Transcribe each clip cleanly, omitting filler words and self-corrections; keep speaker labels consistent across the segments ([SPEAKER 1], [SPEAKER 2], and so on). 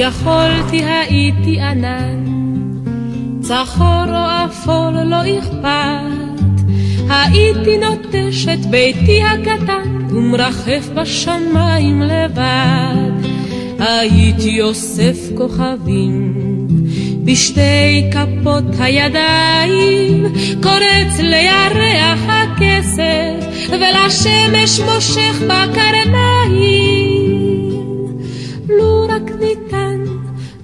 [SPEAKER 1] יכולתי הייתי ענן, צחור או אפור לא אכפת, הייתי נוטש את ביתי הקטן ומרחף בשמיים לבד. הייתי אוסף כוכבים בשתי כפות הידיים, קורץ לירח הכסף ולשמש מושך בקרניים. לו רק ניתן,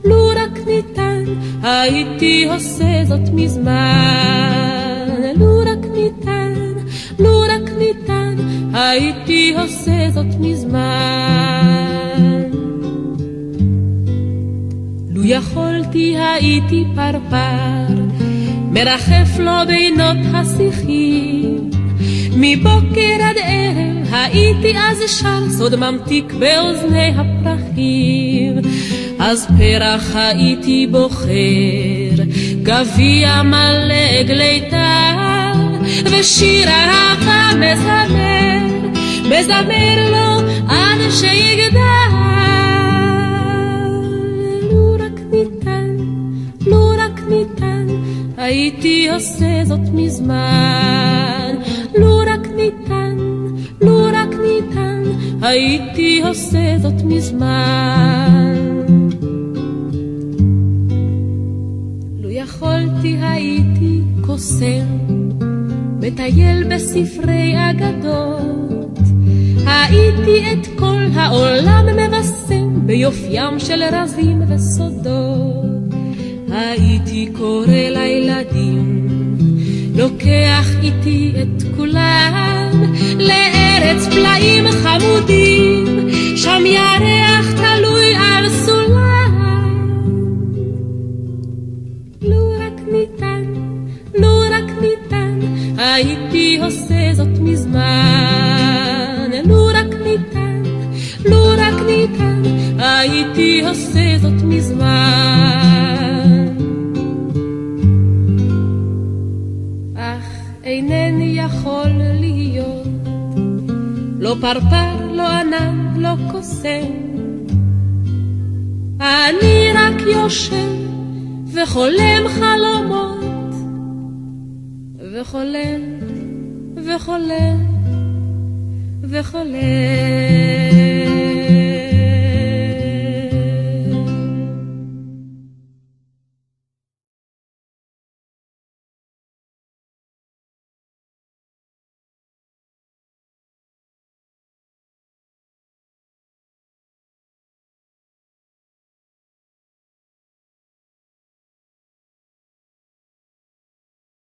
[SPEAKER 1] לו רק ניתן, הייתי עושה זאת מזמן. לו רק ניתן, לו רק ניתן, הייתי עושה זאת מזמן. לו יכולתי הייתי פרפר, מרחף לו בינות השיחים, מבוקר עד ערב הייתי אז שר סוד ממתיק באוזני הפרחים. אז פרח הייתי בוחר, גביע מלא עגלי טל, ושיר אהבה מזמר, מזמר לו עד שיגדל. לו רק ניתן, לו רק ניתן, הייתי עושה זאת מזמן. לו רק ניתן, לו רק ניתן, הייתי עושה זאת מזמן. לו יכולתי הייתי קוסם, מטייל בספרי אגדות, הייתי את כל העולם מבשם ביופיים של רזים וסודות. הייתי קורא לילדים, לוקח איתי את כולם לארץ פלאים חמודים, שם ירח תלוי על סולם. לו רק ניתן, לו רק ניתן, הייתי עושה זאת מזמן. לו רק ניתן, לו רק ניתן, הייתי עושה זאת מזמן. אך אינני יכול להיות לא פרפר, לא ענן, לא קוסם. אני רק יושב וחולם חלומות, וחולם וחולם וחולם.